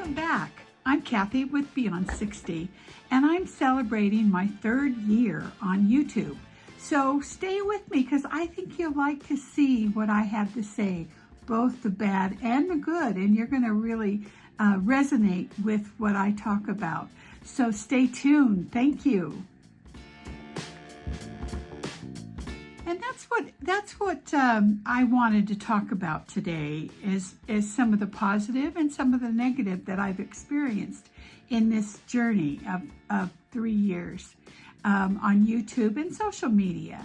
Welcome back. I'm Kathy with Beyond 60, and I'm celebrating my 3rd year on YouTube. So stay with me because I think you'll like to see what I have to say, both the bad and the good, and you're going to really resonate with what I talk about. So stay tuned. Thank you. And that's what I wanted to talk about today is some of the positive and some of the negative that I've experienced in this journey of 3 years on YouTube and social media.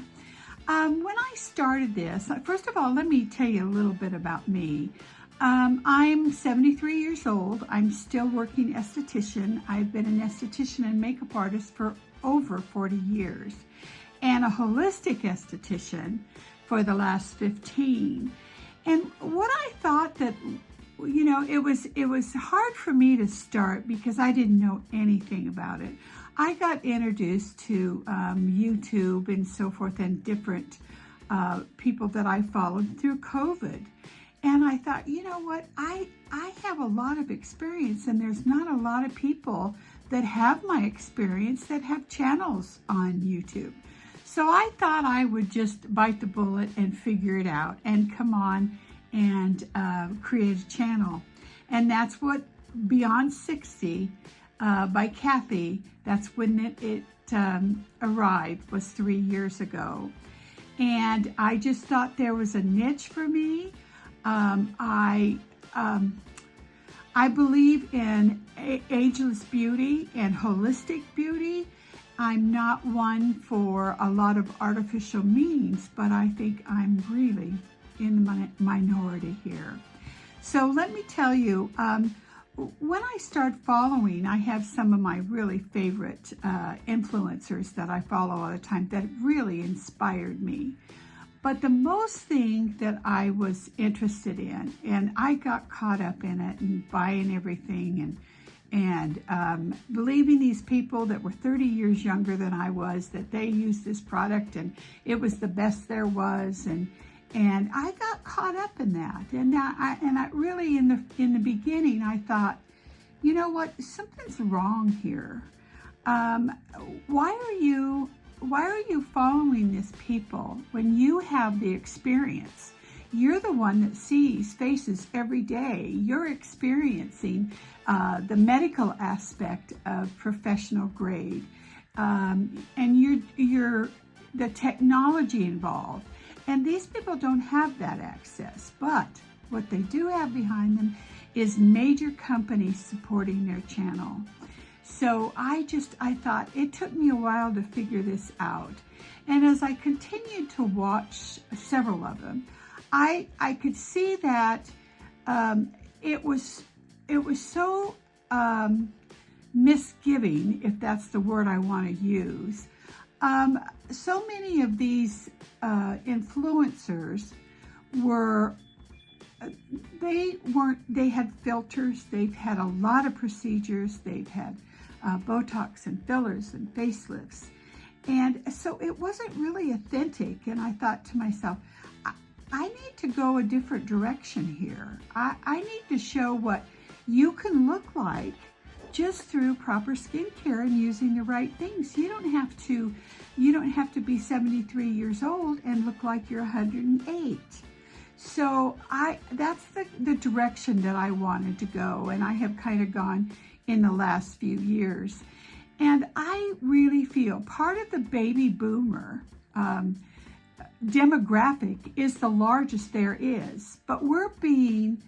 When I started this, first of all, let me tell you a little bit about me. I'm 73 years old. I'm still working esthetician. I've been an esthetician and makeup artist for over 40 years. And a holistic esthetician for the last 15. And what I thought that, you know, it was hard for me to start because I didn't know anything about it. I got introduced to YouTube and so forth and different people that I followed through COVID. And I thought, you know what, I have a lot of experience and there's not a lot of people that have my experience that have channels on YouTube. So I thought I would just bite the bullet and figure it out and come on and create a channel. And that's what Beyond 60 by Kathy, that's when it arrived, was 3 years ago. And I just thought there was a niche for me. I believe in ageless beauty and holistic beauty. I'm not one for a lot of artificial means, but I think I'm really in the minority here. So let me tell you, when I start following, I have some of my really favorite influencers that I follow all the time that really inspired me. But the most thing that I was interested in, and I got caught up in it and buying everything and believing these people that were 30 years younger than I was, that they used this product and it was the best there was, and I got caught up in that. And I really in the beginning I thought, you know what, something's wrong here. Why are you following these people when you have the experience? You're the one that sees faces every day. You're experiencing the medical aspect of professional grade, and you're the technology involved. And these people don't have that access. But what they do have behind them is major companies supporting their channel. So I thought it took me a while to figure this out. And as I continued to watch several of them, I could see that it was so misgiving, if that's the word I want to use. So many of these influencers they had filters, they've had a lot of procedures, they've had Botox and fillers and facelifts. And so it wasn't really authentic. And I thought to myself, I need to go a different direction here. I need to show what you can look like just through proper skincare and using the right things. You don't have to be 73 years old and look like you're 108. So that's the direction that I wanted to go, and I have kind of gone in the last few years. And I really feel part of the baby boomer demographic is the largest there is, but we're being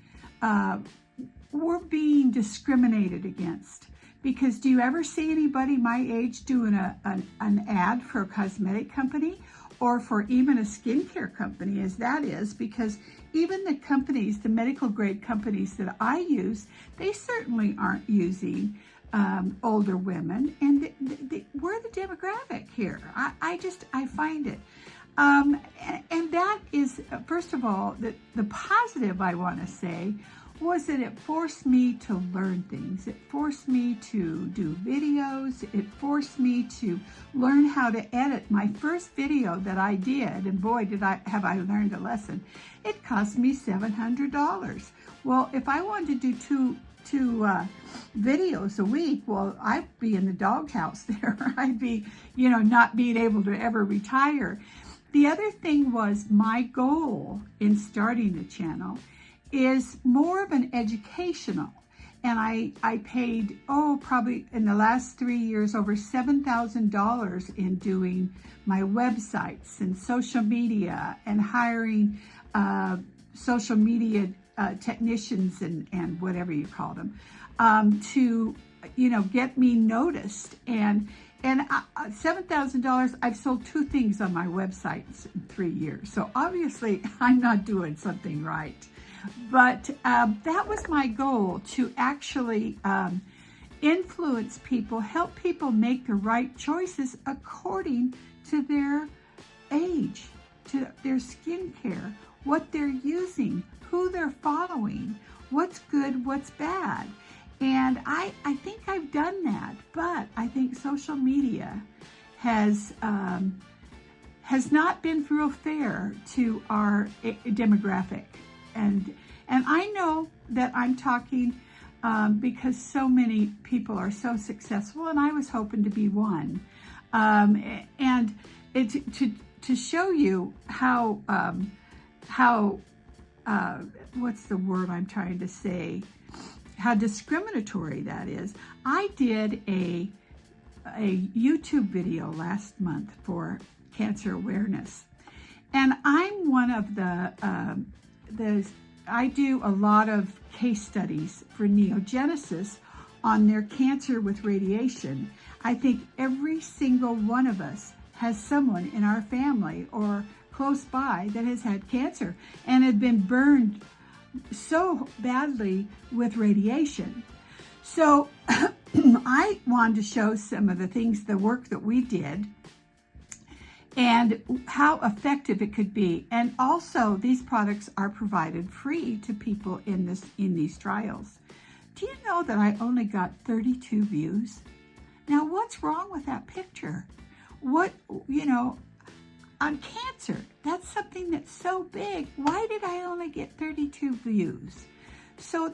discriminated against. Because do you ever see anybody my age doing an ad for a cosmetic company or for even a skincare company, as that is? Because even the companies, the medical grade companies that I use, they certainly aren't using older women, and we're the demographic here. I find it. And that is, first of all, the positive I want to say was that it forced me to learn things. It forced me to do videos. It forced me to learn how to edit. My first video that I did, and boy, have I learned a lesson. It cost me $700. Well, if I wanted to do two videos a week, well, I'd be in the doghouse there. I'd be, not being able to ever retire. The other thing was my goal in starting the channel is more of an educational. And I paid, probably in the last 3 years, over $7,000 in doing my websites and social media and hiring social media technicians and whatever you call them to, get me noticed. And $7,000, I've sold 2 things on my websites in 3 years. So obviously I'm not doing something right. But that was my goal, to actually influence people, help people make the right choices according to their age, to their skincare, what they're using, who they're following, what's good, what's bad. And I think I've done that, but I think social media has not been real fair to our demographic. And I know that I'm talking because so many people are so successful, and I was hoping to be one. And to show you how what's the word I'm trying to say? How discriminatory that is. I did a YouTube video last month for cancer awareness, and I'm one of I do a lot of case studies for Neogenesis on their cancer with radiation. I think every single one of us has someone in our family or close by that has had cancer and had been burned so badly with radiation. So I wanted to show some of the work that we did and how effective it could be. And also, these products are provided free to people in these trials. Do you know that I only got 32 views? Now, what's wrong with that picture? On cancer, that's something that's so big. Why did I only get 32 views? So,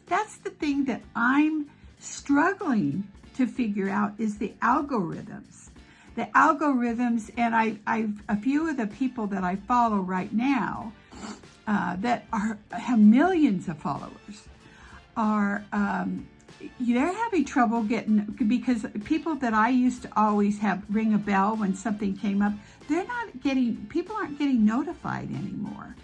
that's the thing that I'm struggling to figure out is the algorithms. The algorithms, and a few of the people that I follow right now that have millions of followers are they're having trouble getting, because people that I used to always have ring a bell when something came up, people aren't getting notified anymore.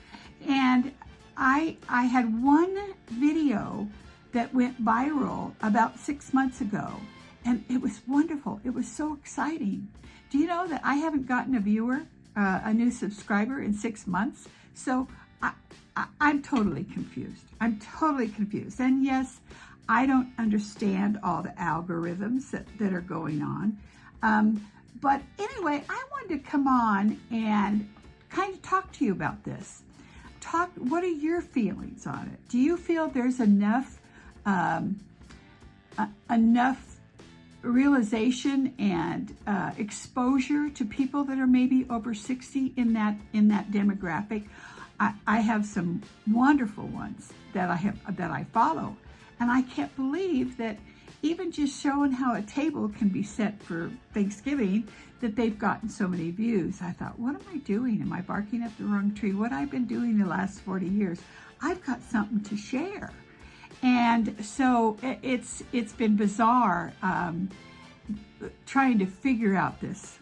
And I had one video that went viral about 6 months ago, and it was wonderful. It was so exciting. Do you know that I haven't gotten a viewer, a new subscriber in 6 months? So I'm totally confused. I'm totally confused. And yes, I don't understand all the algorithms that are going on. But anyway, I wanted to come on and kind of talk to you about this. What are your feelings on it? Do you feel there's enough realization and exposure to people that are maybe over 60 in that demographic? I have some wonderful ones that I follow, and I can't believe that even just showing how a table can be set for Thanksgiving, that they've gotten so many views. I thought, what am I doing? Am I barking up the wrong tree? What I've been doing the last 40 years, I've got something to share. And so it's been bizarre trying to figure out this.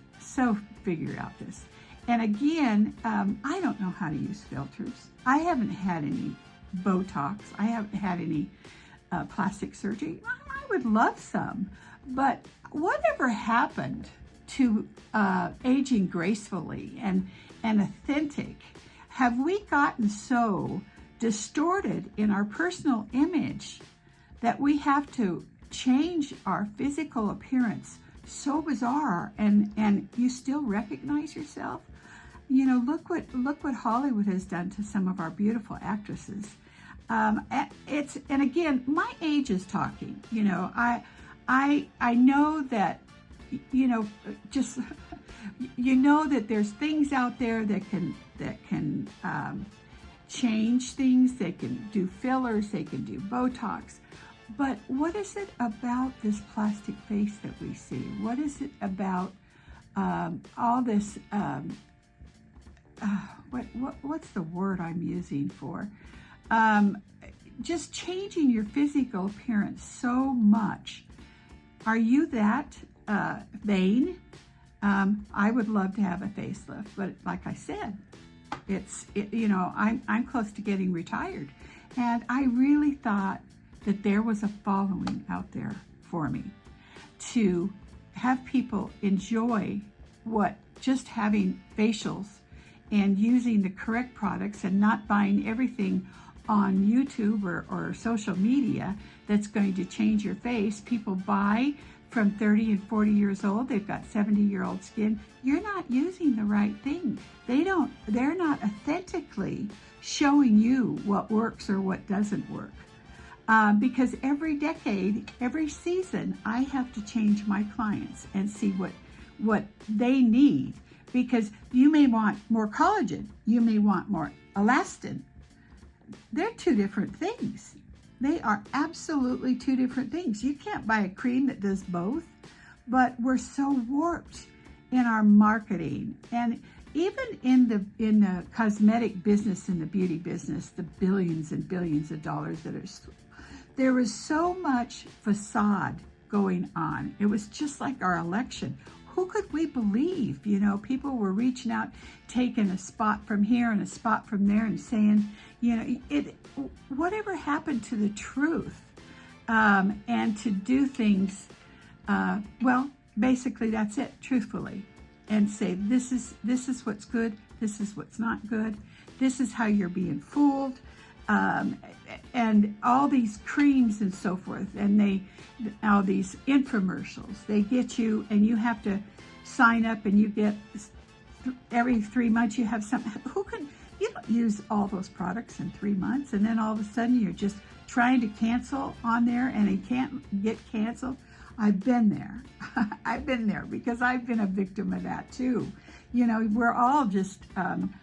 And again, I don't know how to use filters. I haven't had any Botox. I haven't had any plastic surgery. I would love some, but whatever happened to aging gracefully and authentic? Have we gotten so distorted in our personal image that we have to change our physical appearance so bizarre, and you still recognize yourself? look what Hollywood has done to some of our beautiful actresses. And again, my age is talking. I know that, just that there's things out there that can change things. They can do fillers. They can do Botox. But what is it about this plastic face that we see? What is it about all this? What's the word I'm using for? Just changing your physical appearance so much. Are you that vain? I would love to have a facelift, but like I said, I'm close to getting retired, and I really thought that there was a following out there for me to have people enjoy what just having facials and using the correct products and not buying everything on YouTube or social media that's going to change your face. People buy from 30 and 40 years old. They've got 70-year-old skin. You're not using the right thing. They're not authentically showing you what works or what doesn't work. Because every decade, every season, I have to change my clients and see what they need. Because you may want more collagen. You may want more elastin. They're two different things. They are absolutely two different things. You can't buy a cream that does both, but we're so warped in our marketing. And even in the cosmetic business, in the beauty business, the billions and billions of dollars there was so much facade going on. It was just like our election. Who could we believe? People were reaching out, taking a spot from here and a spot from there and saying, whatever happened to the truth, and to do things, basically that's it, truthfully, and say, this is what's good, this is what's not good, this is how you're being fooled, and all these creams and so forth, and all these infomercials, they get you, and you have to sign up, and you get every 3 months you have something. You don't use all those products in 3 months, and then all of a sudden you're just trying to cancel on there, and it can't get canceled. I've been there. I've been there because I've been a victim of that too. We're all just none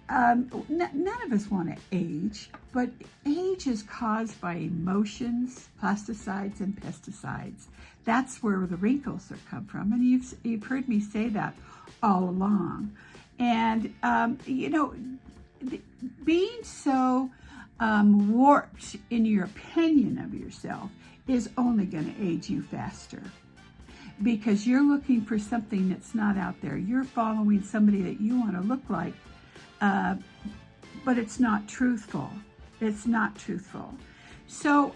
of us want to age, but age is caused by emotions, plasticides, and pesticides. That's where the wrinkles come from, and you've heard me say that all along. And being so warped in your opinion of yourself is only going to age you faster, because you're looking for something that's not out there. You're following somebody that you want to look like. But it's not truthful. It's not truthful. So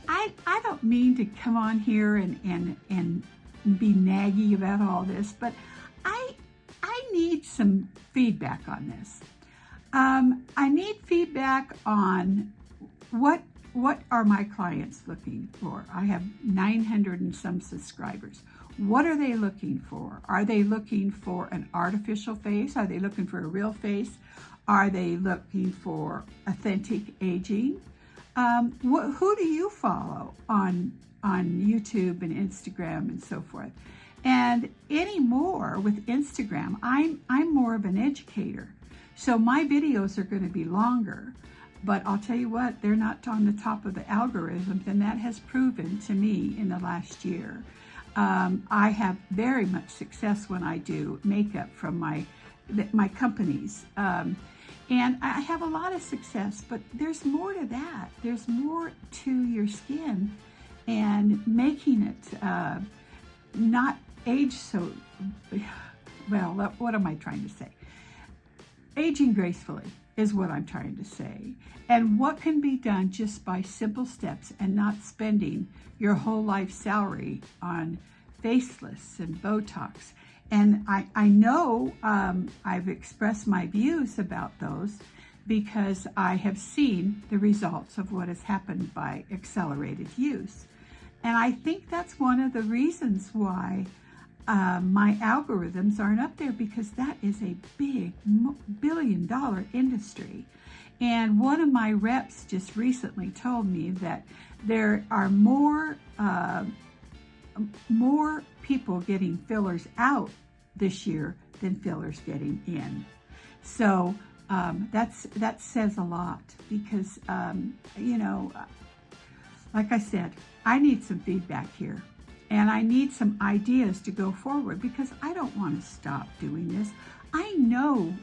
I don't mean to come on here and be naggy about all this, but I need some feedback on this. I need feedback on what are my clients looking for. I have 900 and some subscribers. What are they looking for? Are they looking for an artificial face? Are they looking for a real face? Are they looking for authentic aging? Who do you follow on YouTube and Instagram and so forth? And anymore with Instagram, I'm more of an educator. So my videos are going to be longer. But I'll tell you what, they're not on the top of the algorithms, and that has proven to me in the last year. I have very much success when I do makeup from my companies. And I have a lot of success, but there's more to that. There's more to your skin and making it not age so, well, what am I trying to say? Aging gracefully is what I'm trying to say. And what can be done just by simple steps and not spending your whole life salary on facelifts and Botox. And I know I've expressed my views about those because I have seen the results of what has happened by accelerated use. And I think that's one of the reasons why my algorithms aren't up there because that is a big billion-dollar industry. And one of my reps just recently told me that there are more people getting fillers out this year than fillers getting in. So that says a lot because, you know, like I said, I need some feedback here. And I need some ideas to go forward because I don't want to stop doing this. I know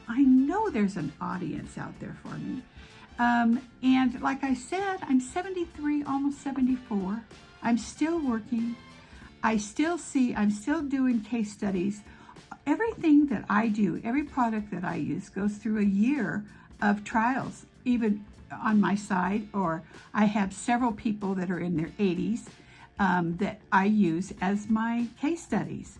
there's an audience out there for me. And like I said, I'm 73, almost 74. I'm still working. I'm still doing case studies. Everything that I do, every product that I use goes through a year of trials, even on my side, or I have several people that are in their 80s that I use as my case studies.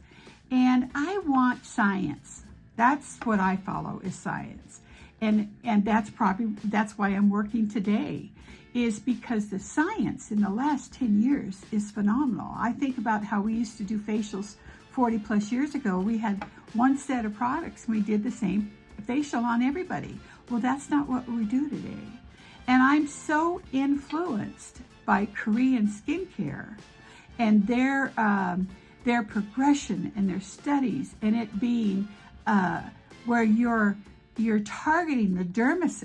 And I want science. That's what I follow, is science. And that's why I'm working today, is because the science in the last 10 years is phenomenal. I think about how we used to do facials 40 plus years ago. We had one set of products and we did the same facial on everybody. Well, that's not what we do today. And I'm so influenced by Korean skincare and their progression and their studies, and it being where you're targeting the dermis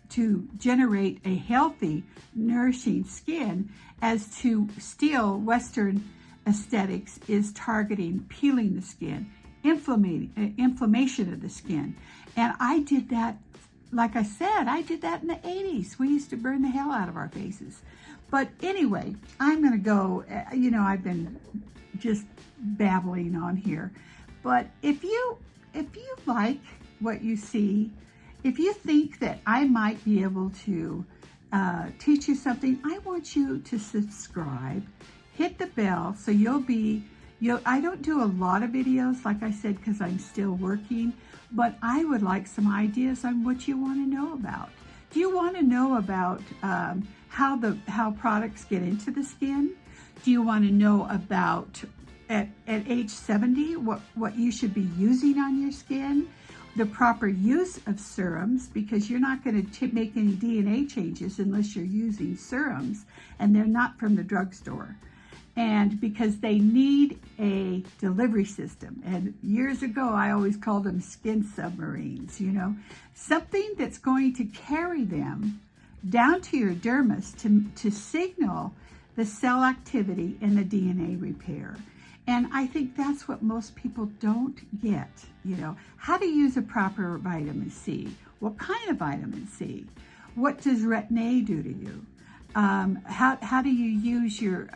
to generate a healthy, nourishing skin, as to still Western aesthetics is targeting peeling the skin, inflammation of the skin. And I did that, like I said, I did that in the 80s. We used to burn the hell out of our faces. But anyway, I'm going to go, you know, I've been just babbling on here. But if you like what you see, if you think that I might be able to teach you something, I want you to subscribe, hit the bell, so I don't do a lot of videos, like I said, because I'm still working, but I would like some ideas on what you want to know about. Do you want to know about how products get into the skin? Do you want to know about at age 70 what you should be using on your skin? The proper use of serums, because you're not going to make any DNA changes unless you're using serums, and they're not from the drugstore. And because they need a delivery system. And years ago, I always called them skin submarines, you know, something that's going to carry them down to your dermis to signal the cell activity and the DNA repair. And I think that's what most people don't get, you know, how to use a proper vitamin C. What kind of vitamin C? What does Retin-A do to you? How do you use your,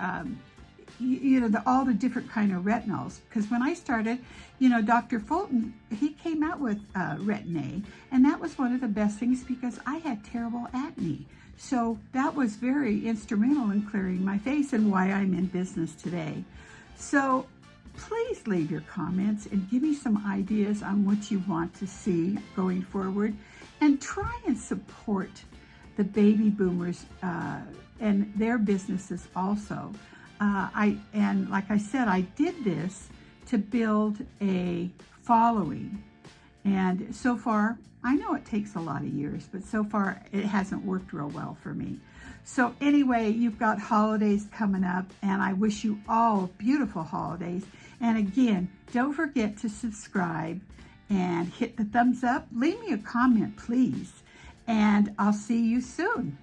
you know, all the different kind of retinols? Because when I started, you know, Dr. Fulton, he came out with Retin-A, and that was one of the best things because I had terrible acne. So that was very instrumental in clearing my face and why I'm in business today. So please leave your comments and give me some ideas on what you want to see going forward, and try and support the baby boomers and their businesses also. And like I said, I did this to build a following, and so far, I know it takes a lot of years, but so far it hasn't worked real well for me. So anyway, you've got holidays coming up, and I wish you all beautiful holidays. And again, don't forget to subscribe and hit the thumbs up. Leave me a comment, please. And I'll see you soon.